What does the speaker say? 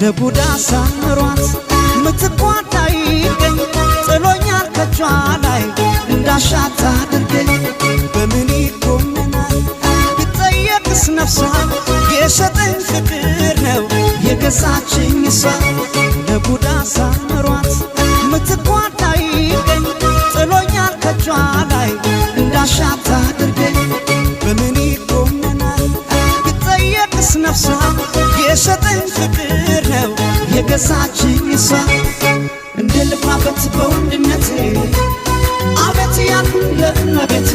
ለቡዳ ሳምሯት ምትቋዳ ይገኝ ጥሎኛል ከጇ ላይ እንዳሻት አድርገኝ በምን ይኮመናል ብጠየቅስ ነፍሷ የሸጠኝ ፍቅር ነው የገዛችኝ እሷ ለቡዳ ሳምሯት ምትቋዳ ይገኝ ጥሎኛል ከጇ ላይ እንዳሻት አድርገኝ በምን ይኮመናል ብጠየቅስ ነፍሷ የሸጠኝ ፍቅር ነው የገዛችኝ እሷ እንደ ልባበት በወንድነቴ አቤት ያልኩኝ ለእመቤቴ